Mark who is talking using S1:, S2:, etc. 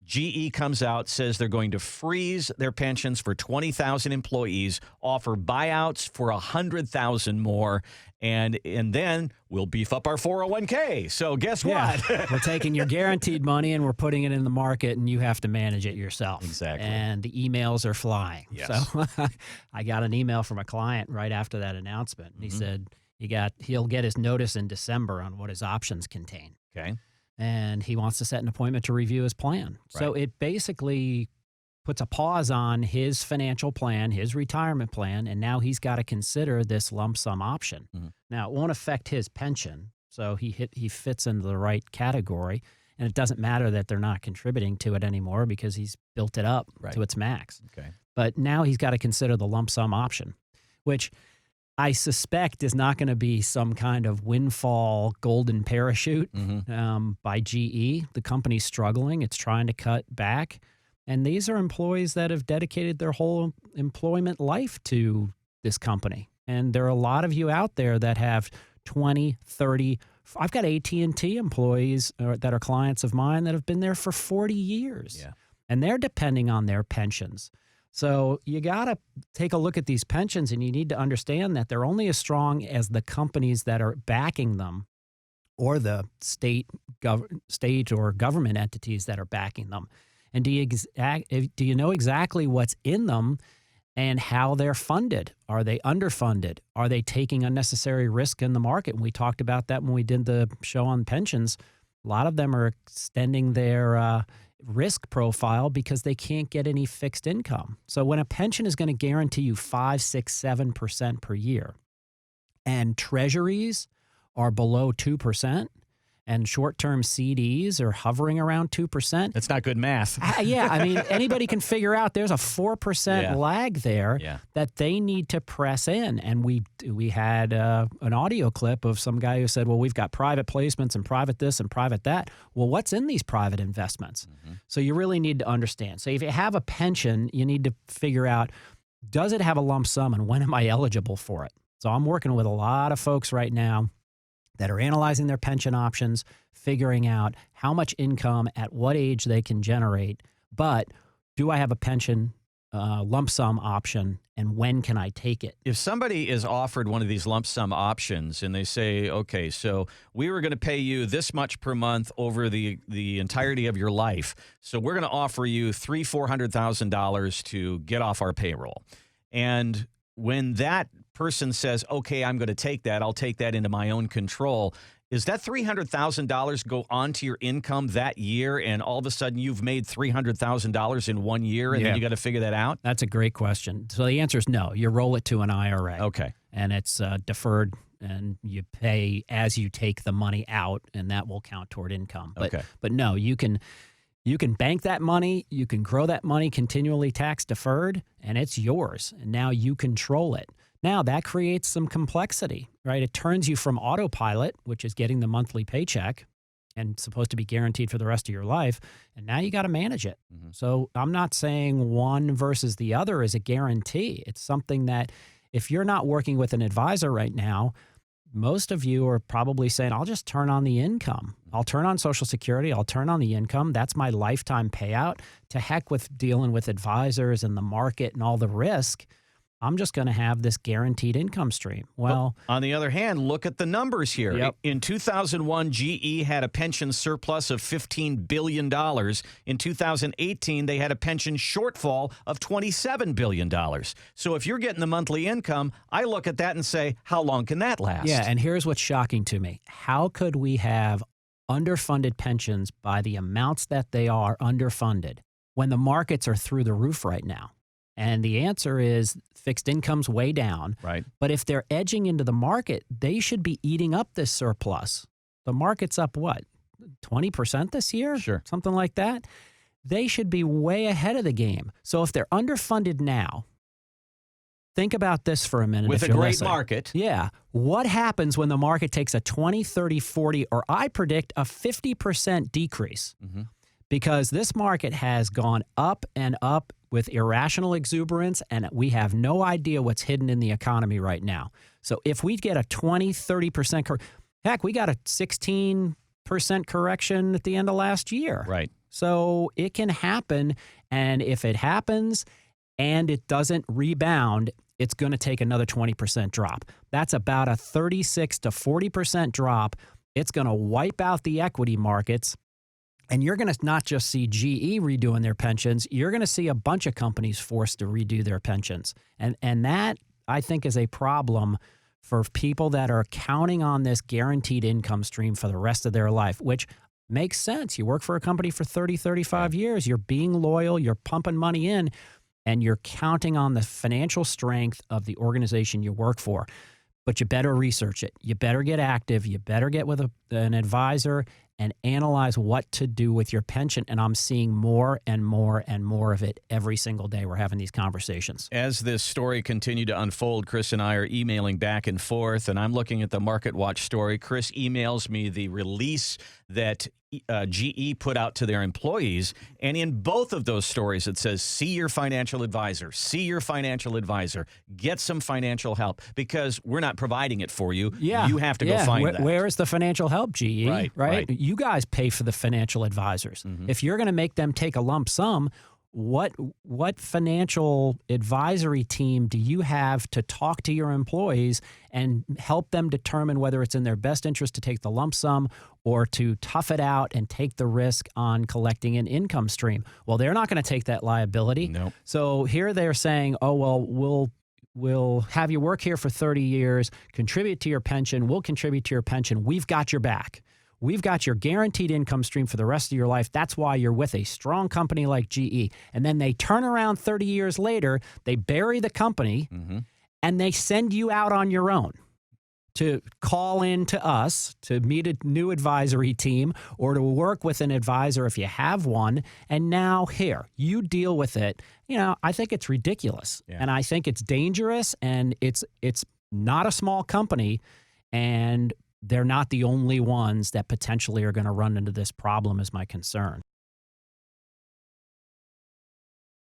S1: GE comes out, says they're going to freeze their pensions for 20,000 employees, offer buyouts for 100,000 more, and then we'll beef up our 401k. So guess what?
S2: We're taking your guaranteed money and we're putting it in the market, and you have to manage it yourself.
S1: Exactly.
S2: And the emails are flying.
S1: Yes.
S2: So I got an email from a client right after that announcement. And he said he'll get his notice in December on what his options contain.
S1: Okay.
S2: And he wants to set an appointment to review his plan.
S1: Right.
S2: So it basically puts a pause on his financial plan, his retirement plan, and now he's got to consider this lump sum option. Now, it won't affect his pension, so he fits into the right category, and it doesn't matter that they're not contributing to it anymore because he's built it up to its max.
S1: Okay.
S2: But now he's got to consider the lump sum option, which I suspect is not going to be some kind of windfall golden parachute by GE. The company's struggling. It's trying to cut back. And these are employees that have dedicated their whole employment life to this company. And there are a lot of you out there that have 20, 30. I've got AT&T employees that are clients of mine that have been there for 40 years.
S1: Yeah.
S2: And they're depending on their pensions. So you got to take a look at these pensions, and you need to understand that they're only as strong as the companies that are backing them, or the state or government entities that are backing them. And do you know exactly what's in them and how they're funded? Are they underfunded? Are they taking unnecessary risk in the market? And we talked about that when we did the show on pensions. A lot of them are extending their risk profile because they can't get any fixed income. So when a pension is going to guarantee you 5, 6, 7% per year, and treasuries are below 2%, and short-term CDs are hovering around 2%.
S1: That's not good math.
S2: Yeah, I mean, anybody can figure out there's a 4% lag there that they need to press in. And we had an audio clip of some guy who said, well, we've got private placements and private this and private that. Well, what's in these private investments? So you really need to understand. So if you have a pension, you need to figure out, does it have a lump sum, and when am I eligible for it? So I'm working with a lot of folks right now that are analyzing their pension options, figuring out how much income at what age they can generate. But do I have a pension lump sum option, and when can I take it?
S1: If somebody is offered one of these lump sum options and they say, okay, so we were going to pay you this much per month over the entirety of your life, so we're going to offer you $300,000-$400,000 to get off our payroll. And when that person says, okay, I'm going to take that, I'll take that into my own control, is that $300,000 go onto your income that year, and all of a sudden you've made $300,000 in 1 year, and then you got to figure that out?
S2: That's a great question. So the answer is no. You roll it to an IRA.
S1: Okay.
S2: And it's deferred, and you pay as you take the money out, and that will count toward income. But no, you can bank that money, you can grow that money continually tax deferred, and it's yours. And now you control it. Now that creates some complexity, right? It turns you from autopilot, which is getting the monthly paycheck and supposed to be guaranteed for the rest of your life, and now you got to manage it. So I'm not saying one versus the other is a guarantee. It's something that if you're not working with an advisor right now, most of you are probably saying, I'll just turn on the income. I'll turn on Social Security. I'll turn on the income. That's my lifetime payout. To heck with dealing with advisors and the market and all the risk. I'm just going to have this guaranteed income stream. Well,
S1: on the other hand, look at the numbers here.
S2: Yep.
S1: In 2001, GE had a pension surplus of $15 billion. In 2018, they had a pension shortfall of $27 billion. So if you're getting the monthly income, I look at that and say, how long can that last?
S2: Yeah, and here's what's shocking to me. How could we have underfunded pensions by the amounts that they are underfunded when the markets are through the roof right now? And the answer is fixed income's way down.
S1: Right.
S2: But if they're edging into the market, they should be eating up this surplus. The market's up, what, 20% this year?
S1: Sure.
S2: Something like that. They should be way ahead of the game. So if they're underfunded now, think about this for a minute.
S1: With a great market.
S2: Yeah. What happens when the market takes a 20, 30, 40, or I predict a 50% decrease? Because this market has gone up and up with irrational exuberance, and we have no idea what's hidden in the economy right now. So if we get a 20, 30%, heck, we got a 16% correction at the end of last year.
S1: Right.
S2: So it can happen. And if it happens and it doesn't rebound, it's going to take another 20% drop. That's about a 36 to 40% drop. It's going to wipe out the equity markets. And you're going to not just see GE redoing their pensions, you're going to see a bunch of companies forced to redo their pensions. And that, I think, is a problem for people that are counting on this guaranteed income stream for the rest of their life, which makes sense. You work for a company for 30, 35 years. You're being loyal. You're pumping money in, and you're counting on the financial strength of the organization you work for. But you better research it. You better get active. You better get with an advisor and analyze what to do with your pension. And I'm seeing more and more and more of it every single day. We're having these conversations.
S1: As this story continued to unfold, Chris and I are emailing back and forth, and I'm looking at the Market Watch story. Chris emails me the release that GE put out to their employees, and in both of those stories it says, see your financial advisor, see your financial advisor, get some financial help, because we're not providing it for you.
S2: Yeah,
S1: you have to go find that.
S2: Where is the financial help, GE?
S1: Right.
S2: You guys pay for the financial advisors. If you're going to make them take a lump sum, what financial advisory team do you have to talk to your employees and help them determine whether it's in their best interest to take the lump sum or to tough it out and take the risk on collecting an income stream? Well, they're not going to take that liability.
S1: Nope.
S2: So here they're saying, oh, well, we'll have you work here for 30 years, contribute to your pension, we'll contribute to your pension, we've got your back. We've got your guaranteed income stream for the rest of your life. That's why you're with a strong company like GE. And then they turn around 30 years later, they bury the company, and they send you out on your own to call in to us to meet a new advisory team or to work with an advisor if you have one. And now here, you deal with it. You know, I think it's ridiculous.
S1: Yeah.
S2: And I think it's dangerous, and it's not a small company, and they're not the only ones that potentially are going to run into this problem, is my concern.